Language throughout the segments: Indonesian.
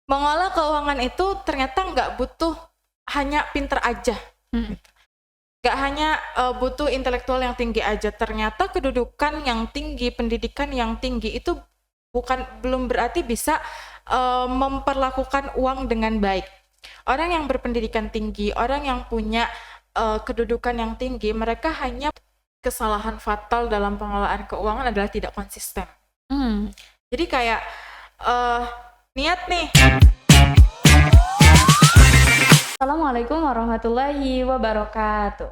mengolah keuangan itu ternyata nggak butuh hanya pinter aja. Nggak hanya butuh intelektual yang tinggi aja. Ternyata kedudukan yang tinggi, pendidikan yang tinggi itu belum berarti bisa memperlakukan uang dengan baik. Orang yang berpendidikan tinggi, orang yang punya kedudukan yang tinggi, mereka hanya kesalahan fatal dalam pengelolaan keuangan adalah tidak konsisten. Jadi kayak niat nih. Assalamualaikum warahmatullahi wabarakatuh.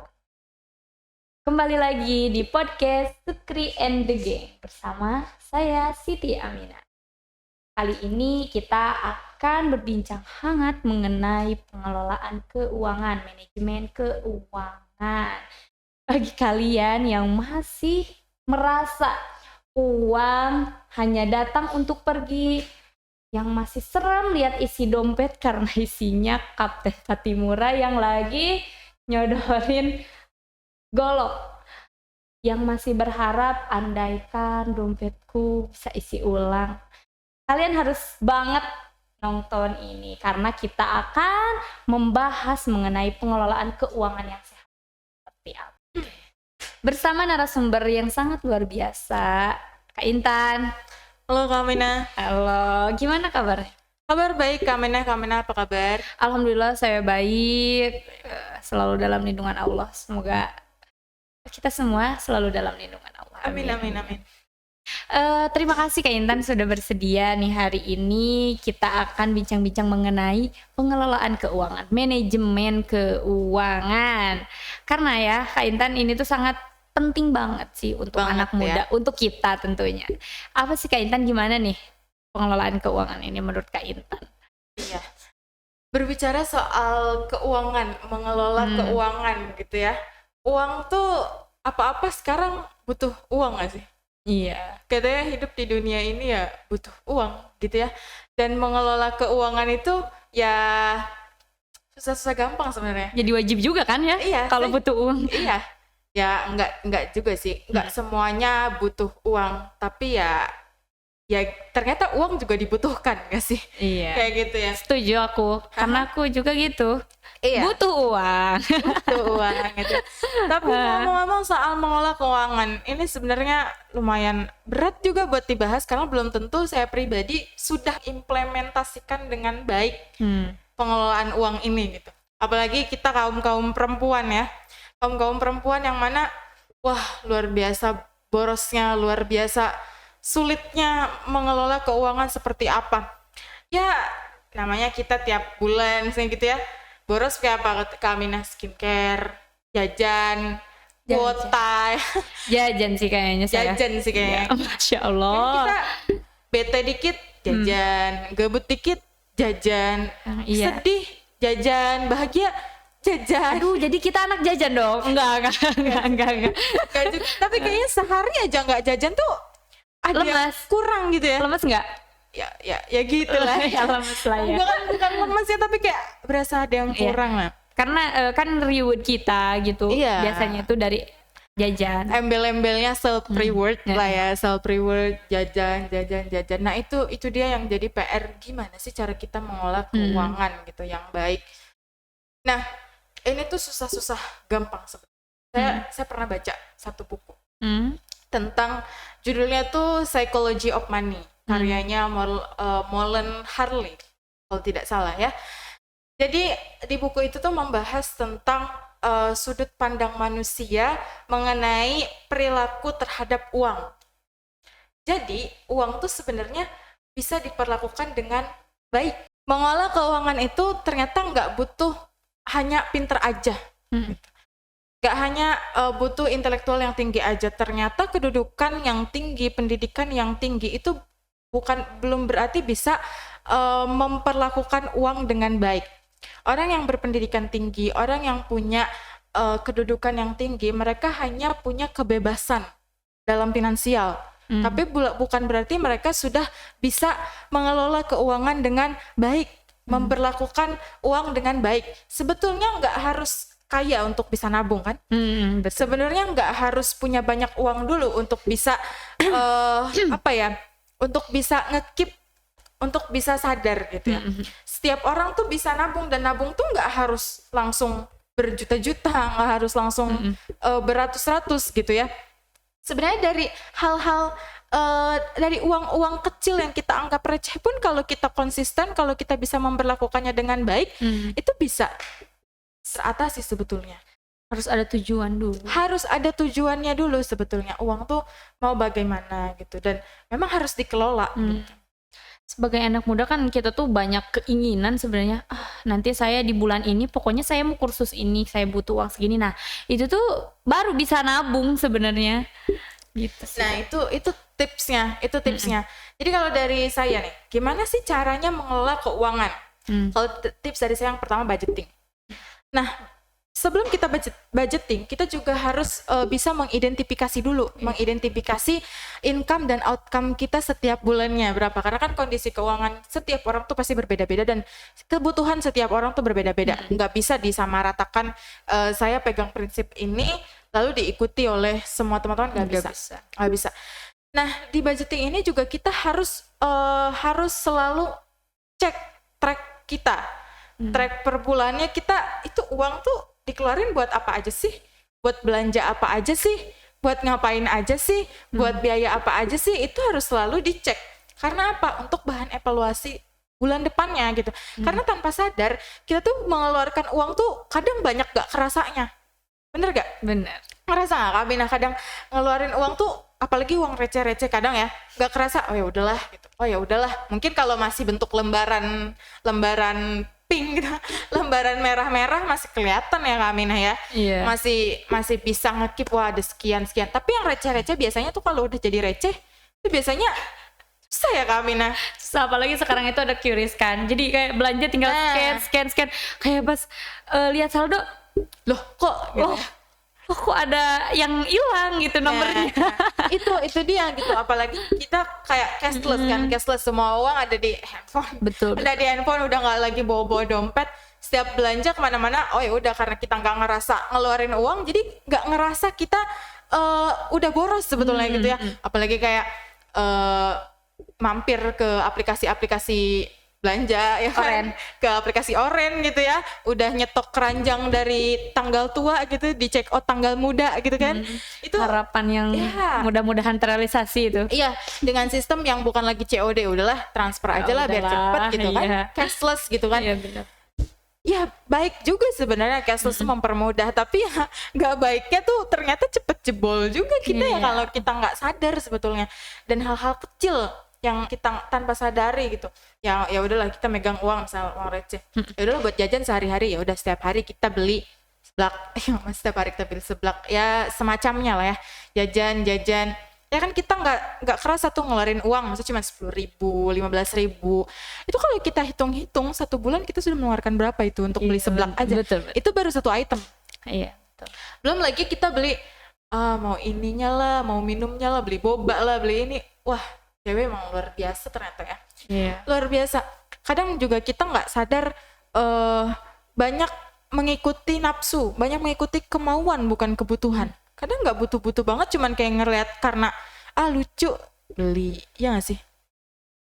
Kembali lagi di podcast Sukri and the Gang bersama saya Siti Aminah. Kali ini kita akan berbincang hangat mengenai pengelolaan keuangan, manajemen keuangan. Bagi kalian yang masih merasa uang hanya datang untuk pergi, yang masih seram lihat isi dompet karena isinya Kapten Patimura yang lagi nyodorin golok, yang masih berharap andaikan dompetku bisa isi ulang, kalian harus banget nonton ini karena kita akan membahas mengenai pengelolaan keuangan yang sehat seperti apa. Bersama narasumber yang sangat luar biasa, Kak Intan. Halo Kak Aminah. Halo, gimana kabar? Kabar baik Kak Aminah. Kak Aminah apa kabar? Alhamdulillah saya baik, selalu dalam lindungan Allah. Semoga kita semua selalu dalam lindungan Allah. Amin, amin, amin. Terima kasih Kak Intan sudah bersedia nih hari ini kita akan bincang-bincang mengenai pengelolaan keuangan, manajemen keuangan. Karena ya Kak Intan ini tuh sangat penting banget sih untuk anak muda, untuk kita tentunya. Apa sih Kak Intan, gimana nih pengelolaan keuangan ini menurut Kak Intan? Iya, berbicara soal keuangan, mengelola keuangan gitu ya. Uang tuh apa-apa sekarang butuh uang gak sih? Iya. Katanya hidup di dunia ini ya butuh uang gitu ya. Dan mengelola keuangan itu ya susah-susah gampang sebenarnya. Jadi wajib juga kan ya? Iya. Kalau butuh uang. Iya. Ya enggak juga sih, enggak semuanya butuh uang, tapi ya ternyata uang juga dibutuhkan gak sih? Iya. Kayak gitu ya. Setuju aku, karena aku juga gitu. Iya. Butuh uang. Butuh uang gitu. Tapi ngomong-ngomong soal mengolah keuangan, ini sebenarnya lumayan berat juga buat dibahas karena belum tentu saya pribadi sudah implementasikan dengan baik pengelolaan uang ini gitu. Apalagi kita kaum perempuan ya. Kaum perempuan yang mana wah luar biasa borosnya, luar biasa sulitnya mengelola keuangan seperti apa. Ya namanya kita tiap bulan gitu ya, boros kayak apa? Kak Aminah, skincare, jajan, kuota. Jajan sih kayaknya saya. Jajan sih kayaknya. Ya, Masya Allah. Kan kita bete dikit jajan, gabut dikit jajan, sedih jajan, bahagia jajan. Aduh, jadi kita anak jajan dong? Enggak. Tapi kayaknya sehari aja nggak jajan tuh ada lemas, kurang gitu ya. Lemas nggak? Ya gitulah. Ya lemas lah ya. Bukan lemas ya, tapi kayak berasa ada yang kurang lah. Karena kan reward kita gitu. Iya. Biasanya itu dari jajan. Embel-embelnya self reward lah ya, self reward, jajan. Nah itu dia yang jadi PR, gimana sih cara kita mengolah keuangan gitu yang baik. Nah ini tuh susah gampang sebenarnya. Saya pernah baca satu buku tentang, judulnya tuh Psychology of Money, karyanya Molen Harley kalau tidak salah ya. Jadi di buku itu tuh membahas tentang sudut pandang manusia mengenai perilaku terhadap uang. Jadi uang tuh sebenarnya bisa diperlakukan dengan baik. Mengolah keuangan itu ternyata nggak butuh hanya pinter aja. Gak hanya butuh intelektual yang tinggi aja. Ternyata kedudukan yang tinggi, pendidikan yang tinggi itu belum berarti bisa memperlakukan uang dengan baik. Orang yang berpendidikan tinggi, orang yang punya kedudukan yang tinggi, mereka hanya punya kebebasan dalam finansial. Tapi bukan berarti mereka sudah bisa mengelola keuangan dengan baik, memperlakukan uang dengan baik. Sebetulnya nggak harus kaya untuk bisa nabung kan? Sebenarnya nggak harus punya banyak uang dulu untuk bisa untuk bisa nge-keep untuk bisa sadar gitu ya. Setiap orang tuh bisa nabung, dan nabung tuh nggak harus langsung berjuta-juta, nggak harus langsung beratus-ratus gitu ya. Sebenarnya dari hal-hal dari uang-uang kecil yang kita anggap receh pun, kalau kita konsisten, kalau kita bisa memperlakukannya dengan baik, itu bisa teratasi sebetulnya. Harus ada tujuan dulu. Harus ada tujuannya dulu sebetulnya. Uang tuh mau bagaimana gitu, dan memang harus dikelola gitu. Sebagai anak muda kan kita tuh banyak keinginan sebenarnya. Nanti saya di bulan ini pokoknya saya mau kursus ini, saya butuh uang segini. Nah, itu tuh baru bisa nabung sebenarnya. Gitu sih. Nah, itu tipsnya. Jadi kalau dari saya nih, gimana sih caranya mengelola keuangan? Kalau tips dari saya yang pertama, budgeting. Nah, sebelum kita budgeting, kita juga harus bisa mengidentifikasi dulu, mengidentifikasi income dan outcome kita setiap bulannya berapa. Karena kan kondisi keuangan setiap orang tuh pasti berbeda-beda, dan kebutuhan setiap orang tuh berbeda-beda. Nggak bisa disamaratakan, saya pegang prinsip ini lalu diikuti oleh semua teman-teman, nggak bisa. Nah, di budgeting ini juga kita harus selalu cek track kita, track per bulannya kita itu uang tuh dikeluarin buat apa aja sih? Buat belanja apa aja sih? Buat ngapain aja sih? Buat biaya apa aja sih? Itu harus selalu dicek. Karena apa? Untuk bahan evaluasi bulan depannya gitu. Karena tanpa sadar, kita tuh mengeluarkan uang tuh kadang banyak gak kerasanya. Bener gak? Bener. Ngerasa gak Kak Bina? Kadang ngeluarin uang tuh, apalagi uang receh-receh kadang ya, gak kerasa, oh ya udahlah gitu. Oh ya udahlah. Mungkin kalau masih bentuk lembaran pink gitu, lembaran merah-merah masih kelihatan ya Kak Aminah ya. Iya. Masih bisa ngekip, wah ada sekian. Tapi yang receh-receh biasanya tuh kalau udah jadi receh itu biasanya susah ya Kak Aminah. Susah, apalagi sekarang itu ada QRIS kan. Jadi kayak belanja tinggal scan. Kayak pas lihat saldo, loh kok gitu. Kok ada yang hilang gitu nomornya. Itu dia gitu. Apalagi kita kayak cashless, semua uang ada di handphone. Betul. Ada di handphone, udah nggak lagi bawa dompet. Setiap belanja kemana-mana, oh ya udah, karena kita nggak ngerasa ngeluarin uang, jadi nggak ngerasa kita udah boros sebetulnya gitu ya. Apalagi kayak mampir ke aplikasi belanja ya kan, ke aplikasi Oren gitu ya, udah nyetok keranjang dari tanggal tua gitu, dicek out tanggal muda gitu kan. Itu harapan yang mudah-mudahan terrealisasi itu. Iya, dengan sistem yang bukan lagi COD, udahlah transfer aja lah biar cepet gitu kan, cashless gitu kan. Iya benar. Ya baik juga sebenarnya cashless mempermudah, tapi ya nggak baiknya tuh ternyata cepet jebol juga kita ya kalau kita nggak sadar sebetulnya. Dan hal-hal kecil yang kita tanpa sadari gitu, ya udahlah kita megang uang, misalnya uang receh, ya udahlah buat jajan sehari-hari, ya udah setiap hari kita beli seblak, ya semacamnya lah ya, jajan ya kan, kita nggak kerasa tuh ngeluarin uang, maksudnya cuma 10.000, 15.000, itu kalau kita hitung-hitung satu bulan kita sudah mengeluarkan berapa itu untuk beli seblak aja. Betul. Itu baru satu item. Iya betul. Belum lagi kita beli mau ininya lah, mau minumnya lah, beli boba lah, beli ini, wah cewek emang luar biasa ternyata ya. Iya. Luar biasa. Kadang juga kita nggak sadar banyak mengikuti nafsu, banyak mengikuti kemauan bukan kebutuhan. Kadang nggak butuh-butuh banget, cuman kayak ngeliat karena lucu beli, ya nggak sih?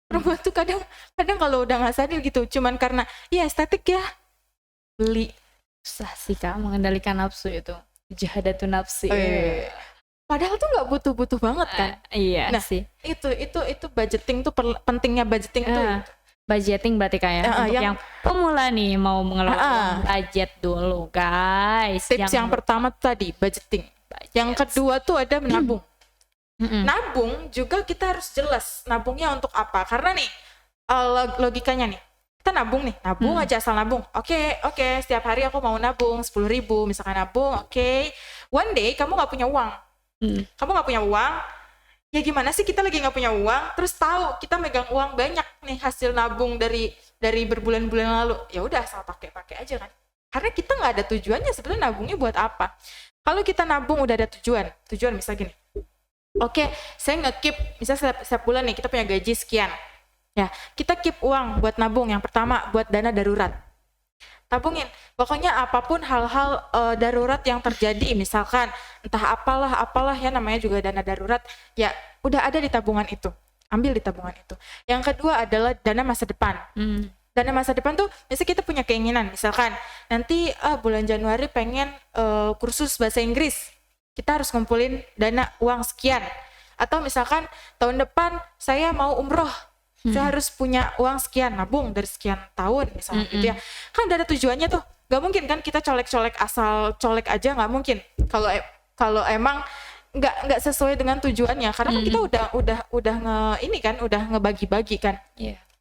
Perempuan tuh kadang kalau udah nggak sadar gitu, cuman karena ya estetik ya beli. Susah sih Kak mengendalikan nafsu itu. Jahadatun nafsi. Padahal tuh nggak butuh-butuh banget kan. Iya nah, sih. Itu budgeting tuh pentingnya budgeting tuh. Budgeting berarti kayak untuk yang pemula nih mau mengelola budget dulu guys. Tips yang pertama tuh tadi budgeting. Yang kedua tuh ada menabung. Nabung juga kita harus jelas nabungnya untuk apa. Karena nih logikanya nih, kita nabung aja asal nabung. Oke, setiap hari aku mau nabung 10.000 misalkan nabung. Oke. One day kamu nggak punya uang. Kamu nggak punya uang, ya gimana sih, kita lagi nggak punya uang, terus tahu kita megang uang banyak nih hasil nabung dari berbulan-bulan lalu, ya udah asal pakai aja kan, karena kita nggak ada tujuannya sebetulnya nabungnya buat apa. Kalau kita nabung udah ada tujuan misalnya gini, oke, saya nge-keep, misalnya setiap bulan nih kita punya gaji sekian, ya kita keep uang buat nabung. Yang pertama buat dana darurat, tabungin. Pokoknya apapun hal-hal darurat yang terjadi, misalkan entah apalah ya, namanya juga dana darurat, ya udah ada di tabungan itu. ambil di tabungan itu. Yang kedua adalah dana masa depan. Dana masa depan tuh misalnya kita punya keinginan, misalkan nanti bulan Januari pengen kursus bahasa Inggris, kita harus ngumpulin dana uang sekian. Atau misalkan tahun depan saya mau umroh, saya harus punya uang sekian, nabung dari sekian tahun misalnya gitu ya. Kan udah ada tujuannya tuh, gak mungkin kan kita colek-colek asal colek aja, gak mungkin kalau emang nggak sesuai dengan tujuannya, karena kan kita udah ngebagi-bagi kan.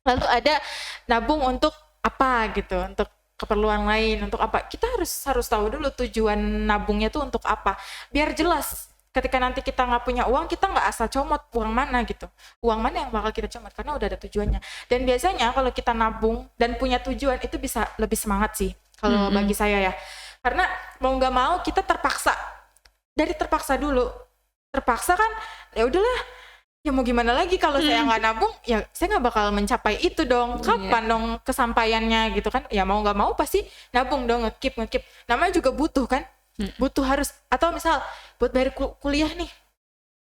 Lalu ada nabung untuk apa gitu, untuk keperluan lain, untuk apa, kita harus tahu dulu tujuan nabungnya tuh untuk apa, biar jelas ketika nanti kita nggak punya uang, kita nggak asal comot uang mana gitu, uang mana yang bakal kita comot, karena udah ada tujuannya. Dan biasanya kalau kita nabung dan punya tujuan itu bisa lebih semangat sih kalau bagi saya ya, karena mau nggak mau kita terpaksa dulu, terpaksa kan, ya udahlah, ya mau gimana lagi, kalau saya nggak nabung ya saya nggak bakal mencapai itu dong, kapan dong kesampaiannya gitu kan. Ya mau nggak mau pasti nabung dong, ngekip, namanya juga butuh kan, butuh harus. Atau misal buat bayar kuliah nih,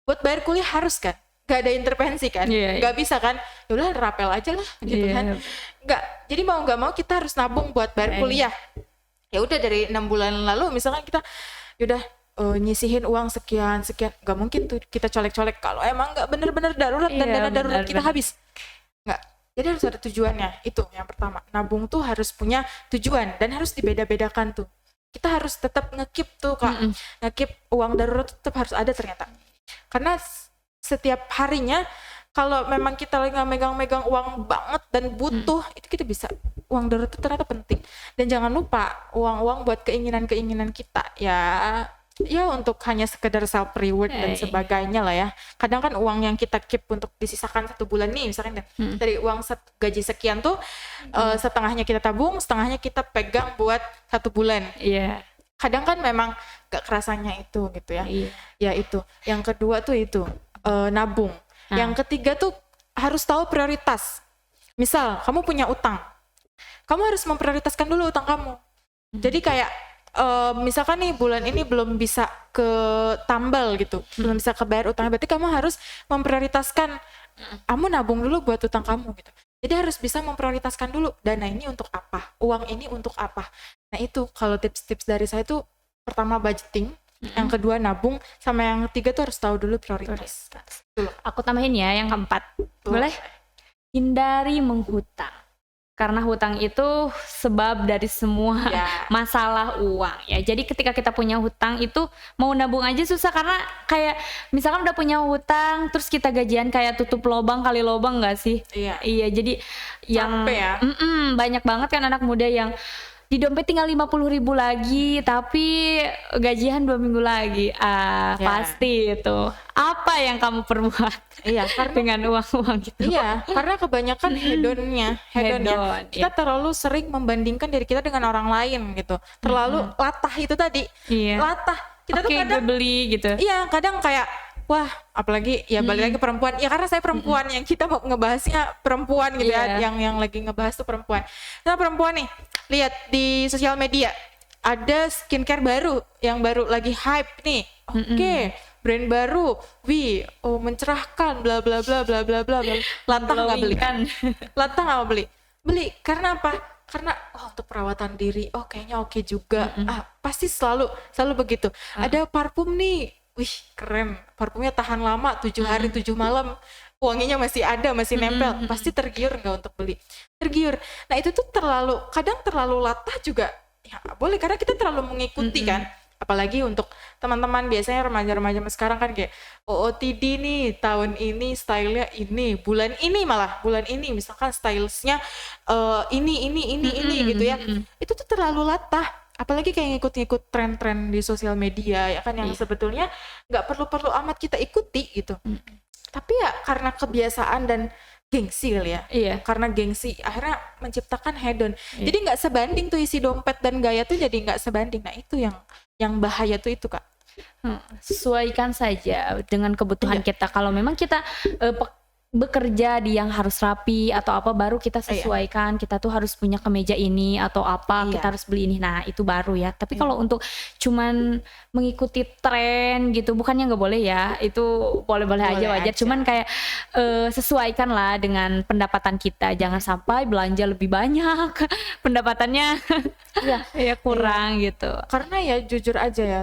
buat bayar kuliah harus kan, gak ada intervensi kan, nggak bisa kan, ya udah rapel aja lah gitu kan, nggak. Jadi mau nggak mau kita harus nabung buat bayar kuliah. Ya udah dari 6 bulan lalu misalkan kita yaudah nyisihin uang sekian, nggak mungkin tuh kita colek-colek kalau emang nggak bener-bener darurat dan dana darurat kita habis, nggak. Jadi harus ada tujuannya, itu yang pertama. Nabung tuh harus punya tujuan dan harus dibeda-bedakan tuh. Kita harus tetap ngekip tuh Kak, ngekip uang darurat tetap harus ada ternyata, karena setiap harinya kalau memang kita lagi nggak megang-megang uang banget dan butuh, itu kita bisa, uang darurat itu ternyata penting. Dan jangan lupa uang-uang buat keinginan-keinginan kita ya untuk hanya sekedar self reward dan sebagainya lah ya. Kadang kan uang yang kita keep untuk disisakan 1 bulan nih misalkan dari uang gaji sekian tuh setengahnya kita tabung, setengahnya kita pegang buat 1 bulan. Kadang kan memang gak kerasanya itu gitu ya. Ya itu. Yang kedua tuh itu nabung. Yang ketiga tuh harus tahu prioritas. Misal kamu punya utang, kamu harus memprioritaskan dulu utang kamu. Jadi kayak misalkan nih bulan ini belum bisa ke tambal gitu, belum bisa kebayar utangnya, berarti kamu harus memprioritaskan, kamu nabung dulu buat utang kamu gitu. Jadi harus bisa memprioritaskan dulu, dana ini untuk apa, uang ini untuk apa. Nah itu kalau tips-tips dari saya tuh, pertama budgeting, yang kedua nabung, sama yang ketiga tuh harus tahu dulu prioritas. Aku tambahin ya yang keempat, boleh? Hindari menghutang. Karena hutang itu sebab dari semua masalah uang ya. Jadi ketika kita punya hutang itu mau nabung aja susah, karena kayak misalkan udah punya hutang terus kita gajian kayak tutup lobang kali lobang nggak sih? Iya. Jadi yang banyak banget kan anak muda yang di dompet tinggal 50.000 lagi tapi gajian 2 minggu lagi. Pasti itu apa yang kamu perbuat karena, dengan uang gitu. Karena kebanyakan hedonnya kita terlalu sering membandingkan diri kita dengan orang lain gitu, terlalu latah itu tadi. Latah kita tuh kadang beli gitu. Kadang kayak wah, apalagi ya balik lagi ke perempuan. Ya karena saya perempuan, yang kita mau ngebahasnya perempuan gitu ya, yang lagi ngebahas tuh perempuan. Nah, perempuan nih, lihat di sosial media ada skincare baru yang baru lagi hype nih. Oke, brand baru, mencerahkan, bla bla bla bla bla bla. Latah nggak beli? Latah nggak beli? Beli karena apa? Karena untuk perawatan diri, kayaknya oke juga. Pasti selalu begitu. Ada parfum nih. Wih keren, parfumnya tahan lama, 7 hari 7 malam, wanginya masih ada, masih nempel, pasti tergiur nggak untuk beli? Tergiur. Nah itu tuh kadang terlalu latah juga, ya boleh, karena kita terlalu mengikuti kan. Apalagi untuk teman-teman biasanya remaja-remaja sekarang kan kayak OOTD nih, tahun ini stylenya ini, bulan ini misalkan stylesnya ini gitu ya. Itu tuh terlalu latah. Apalagi kayak ngikut-ngikut tren-tren di sosial media ya kan, yang sebetulnya nggak perlu amat kita ikuti gitu. Tapi ya karena kebiasaan dan gengsi kali ya. Karena gengsi akhirnya menciptakan hedon. Jadi nggak sebanding tuh isi dompet dan gaya tuh, jadi nggak sebanding. Nah itu yang bahaya tuh itu Kak. Sesuaikan saja dengan kebutuhan kita. Kalau memang kita bekerja di yang harus rapi atau apa, baru kita sesuaikan, kita tuh harus punya kemeja ini atau apa, kita harus beli ini. Nah itu baru ya. Tapi kalau untuk cuman mengikuti tren gitu, bukannya nggak boleh ya, itu boleh-boleh aja, wajar. Cuman kayak sesuaikan lah dengan pendapatan kita, jangan sampai belanja lebih banyak pendapatannya ya kurang gitu. Karena ya jujur aja ya,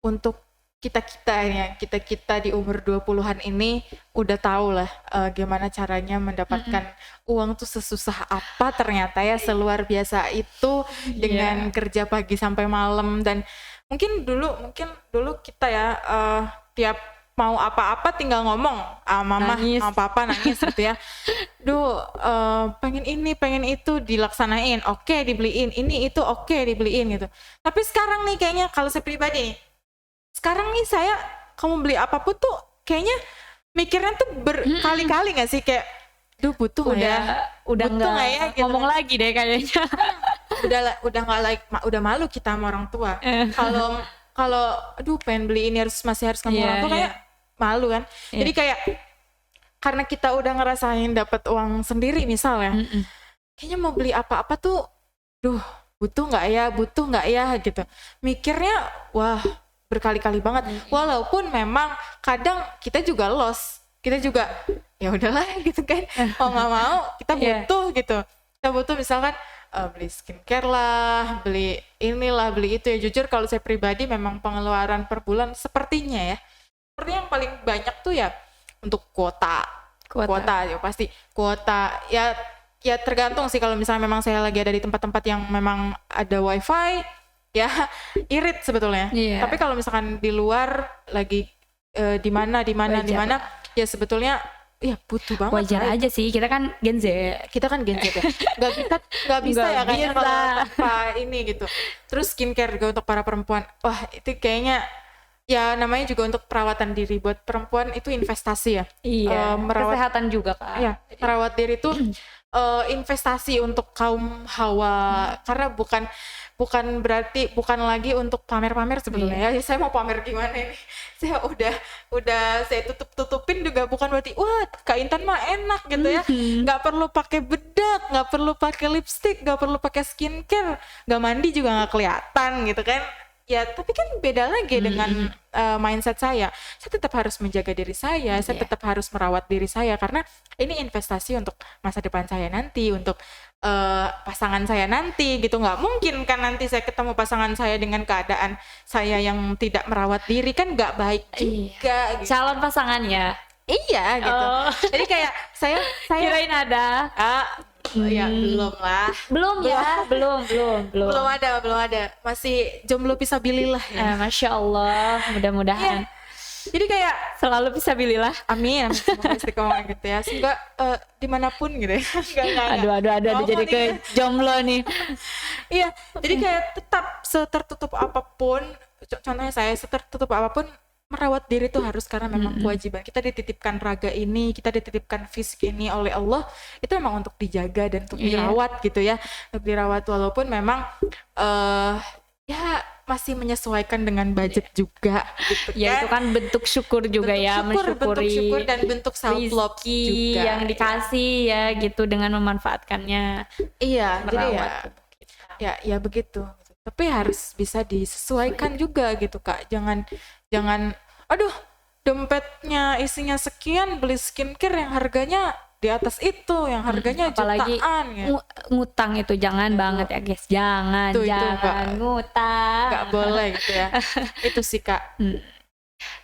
untuk kita di umur 20-an ini udah tahu lah gimana caranya mendapatkan uang tuh sesusah apa ternyata ya, seluar biasa itu dengan kerja pagi sampai malam. Dan mungkin dulu kita ya tiap mau apa-apa tinggal ngomong mama sama papa, nangis gitu ya. Duh, pengen ini pengen itu, dilaksanain, oke dibeliin, ini itu oke dibeliin gitu. Tapi sekarang nih kayaknya kalau saya pribadi nih, sekarang nih saya kamu beli apapun tuh kayaknya mikirnya tuh berkali-kali nggak sih, kayak duh butuh nggak ya, udah butuh nggak ya gitu. Ngomong lagi deh kayaknya. udah nggak udah malu kita sama orang tua. Kalau aduh pengen beli ini masih harus ngomong orang tua, kayak malu kan. Jadi kayak karena kita udah ngerasain dapat uang sendiri misalnya, kayaknya mau beli apa-apa tuh duh butuh nggak ya gitu, mikirnya wah berkali-kali banget. Walaupun memang kadang kita juga loss, kita juga ya udahlah gitu kan, mau nggak mau kita butuh gitu. Kita butuh misalkan beli skincare lah, beli inilah, beli itu ya. Jujur kalau saya pribadi memang pengeluaran per bulan sepertinya yang paling banyak tuh ya untuk kuota ya, pasti kuota ya tergantung sih. Kalau misalnya memang saya lagi ada di tempat-tempat yang memang ada wifi ya irit sebetulnya. Tapi kalau misalkan di luar lagi di mana ya sebetulnya ya butuh banget. Wajar aja sih, kita kan Gen Z ya. Nggak bisa ya kayaknya kalau tanpa ini gitu. Terus skincare juga untuk para perempuan, wah itu kayaknya ya namanya juga untuk perawatan diri. Buat perempuan itu investasi ya. Kesehatan juga Kak. Iya, merawat diri itu investasi untuk kaum hawa. Karena bukan lagi untuk pamer-pamer sebetulnya ya. Saya mau pamer gimana nih, saya udah saya tutupin juga, bukan berarti wah Kak Intan mah enak gitu ya, nggak perlu pakai bedak, nggak perlu pakai lipstick, nggak perlu pakai skincare, nggak mandi juga nggak kelihatan gitu kan ya. Tapi kan beda lagi dengan mindset saya tetap harus menjaga diri saya tetap harus merawat diri saya, karena ini investasi untuk masa depan saya nanti, untuk pasangan saya nanti gitu. Nggak mungkin kan nanti saya ketemu pasangan saya dengan keadaan saya yang tidak merawat diri, kan nggak baik juga gitu. Calon pasangannya gitu. Jadi kayak saya kirain ada ya belum ada, masih jomblo pisabilillah ya. Masya Allah, mudah-mudahan jadi kayak selalu pisabilillah, amin semoga istiqomah gitu ya, semoga dimanapun gitu ya. Aduh jadi ke jomblo nih. Iya, jadi kayak tetap setertutup apapun, contohnya saya setertutup apapun, merawat diri tuh harus, karena memang kewajiban. Kita dititipkan raga ini, kita dititipkan fisik ini oleh Allah, itu memang untuk dijaga dan untuk dirawat gitu ya, untuk dirawat. Walaupun memang ya masih menyesuaikan dengan budget juga gitu kan. Ya itu kan bentuk syukur juga, bentuk syukur dan bentuk self love juga yang dikasih ya gitu, dengan memanfaatkannya. Iya, jadi ya begitu. Tapi harus bisa disesuaikan juga gitu Kak. Jangan aduh dompetnya isinya sekian, beli skincare yang harganya di atas itu, yang harganya apalagi jutaan ya. Ngutang itu jangan banget ya guys, jangan ngutang, nggak boleh gitu ya. Itu sih Kak.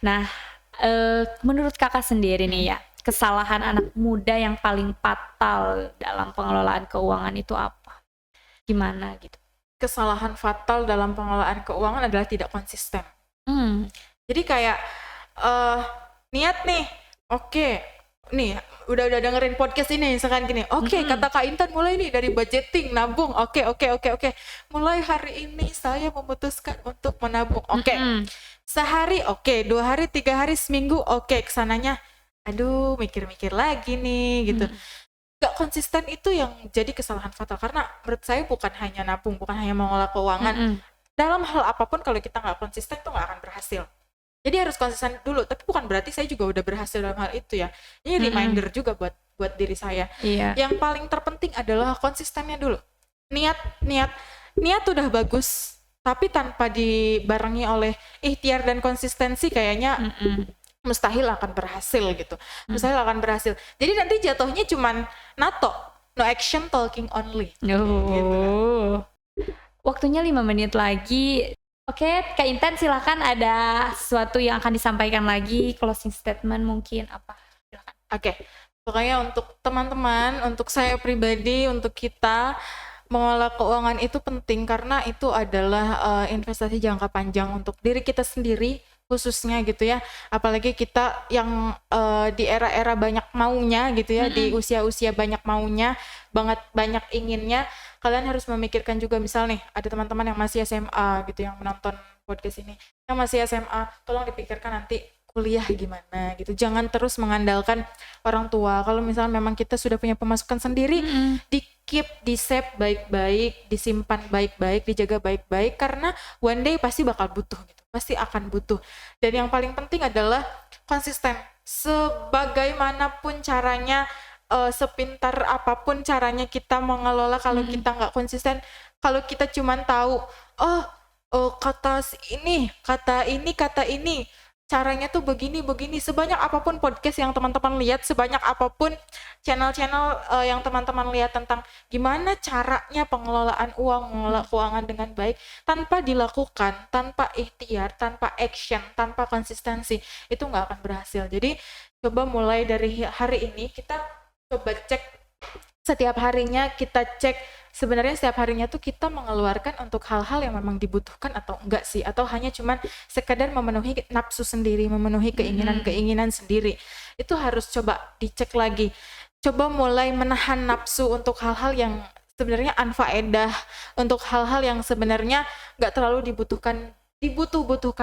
Nah menurut Kakak sendiri nih ya, kesalahan anak muda yang paling fatal dalam pengelolaan keuangan itu apa? Gimana gitu? Kesalahan fatal dalam pengelolaan keuangan adalah tidak konsisten. Jadi kayak niat nih, oke, nih udah dengerin podcast ini misalkan gini, kata Kak Intan mulai nih dari budgeting, nabung, oke, mulai hari ini saya memutuskan untuk menabung, sehari, 2 hari, 3 hari, seminggu, kesananya, aduh mikir-mikir lagi nih gitu. Gak konsisten itu yang jadi kesalahan fatal, karena menurut saya bukan hanya nabung, bukan hanya mengolah keuangan, dalam hal apapun kalau kita gak konsisten tuh gak akan berhasil. Jadi harus konsisten dulu, tapi bukan berarti saya juga udah berhasil dalam hal itu ya. Ini reminder juga buat diri saya. Iya. Yang paling terpenting adalah konsistennya dulu. Niat udah bagus, tapi tanpa dibarengi oleh ikhtiar dan konsistensi kayaknya mustahil akan berhasil gitu. Mustahil akan berhasil. Jadi nanti jatuhnya cuman NATO, no action talking only. Gitu. Waktunya 5 menit lagi. Oke, Kak Intan silakan, ada sesuatu yang akan disampaikan lagi, closing statement mungkin apa? Silakan. Oke. Pokoknya untuk teman-teman, untuk saya pribadi, untuk kita mengelola keuangan itu penting karena itu adalah investasi jangka panjang untuk diri kita sendiri khususnya gitu ya. Apalagi kita yang di era-era banyak maunya gitu ya, di usia-usia banyak maunya, banyak inginnya, kalian harus memikirkan juga, misal nih ada teman-teman yang masih SMA gitu yang menonton podcast ini, yang masih SMA, tolong dipikirkan nanti kuliah gimana gitu. Jangan terus mengandalkan orang tua. Kalau misalnya memang kita sudah punya pemasukan sendiri, di-keep, di-save baik-baik, disimpan baik-baik, dijaga baik-baik, karena one day pasti bakal butuh gitu. Pasti akan butuh. Dan yang paling penting adalah konsisten. Sebagaimanapun caranya, sepintar apapun caranya kita mengelola, kalau kita nggak konsisten, kalau kita cuman tahu, kata ini, caranya tuh begini, sebanyak apapun podcast yang teman-teman lihat, sebanyak apapun channel-channel yang teman-teman lihat tentang gimana caranya pengelolaan uang, mengelola keuangan dengan baik, tanpa dilakukan, tanpa ikhtiar, tanpa action, tanpa konsistensi, itu nggak akan berhasil. Jadi coba mulai dari hari ini kita coba cek setiap harinya, kita cek sebenarnya setiap harinya tuh kita mengeluarkan untuk hal-hal yang memang dibutuhkan atau enggak sih, atau hanya cuman sekadar memenuhi nafsu sendiri, memenuhi keinginan sendiri. Itu harus coba dicek lagi. Coba mulai menahan nafsu untuk hal-hal yang sebenarnya anfaedah, untuk hal-hal yang sebenarnya nggak terlalu dibutuhkan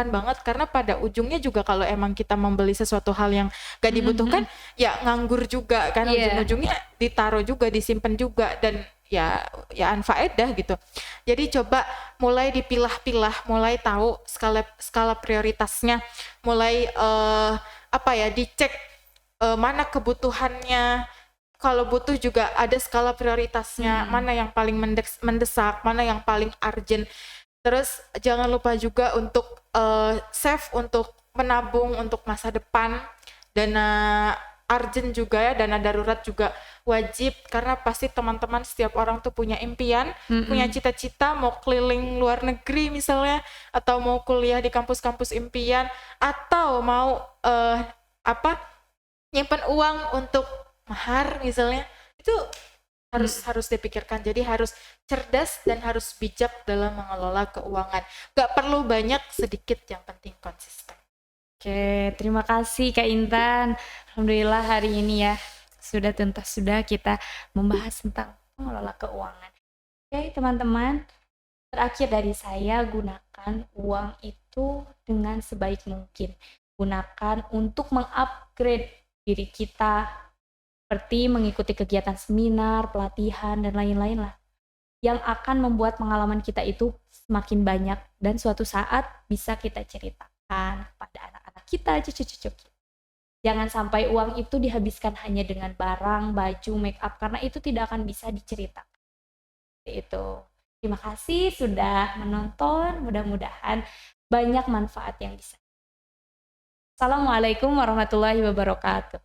banget, karena pada ujungnya juga kalau emang kita membeli sesuatu hal yang gak dibutuhkan, ya nganggur juga kan, ujung-ujungnya ditaruh juga, disimpan juga, dan ya anfaedah gitu. Jadi coba mulai dipilah-pilah, mulai tahu skala prioritasnya, mulai dicek mana kebutuhannya. Kalau butuh juga ada skala prioritasnya, mana yang paling mendesak, mana yang paling urgent. Terus jangan lupa juga untuk save, untuk menabung untuk masa depan. Dana urgent juga ya, dana darurat juga wajib, karena pasti teman-teman setiap orang tuh punya impian, punya cita-cita, mau keliling luar negeri misalnya, atau mau kuliah di kampus-kampus impian, atau mau nyimpan uang untuk mahar misalnya. Itu harus dipikirkan. Jadi harus cerdas dan harus bijak dalam mengelola keuangan. Gak perlu banyak, sedikit, yang penting konsisten. Oke, terima kasih Kak Intan. Alhamdulillah hari ini ya sudah tuntas, sudah kita membahas tentang mengelola keuangan. Oke teman-teman, terakhir dari saya, gunakan uang itu dengan sebaik mungkin. Gunakan untuk mengupgrade diri kita, seperti mengikuti kegiatan seminar, pelatihan, dan lain-lain lah, yang akan membuat pengalaman kita itu semakin banyak dan suatu saat bisa kita ceritakan kepada anak-anak kita, cucu-cucu kita. Jangan sampai uang itu dihabiskan hanya dengan barang, baju, make up, karena itu tidak akan bisa diceritakan. Itu. Terima kasih sudah menonton, mudah-mudahan banyak manfaat yang bisa. Assalamualaikum warahmatullahi wabarakatuh.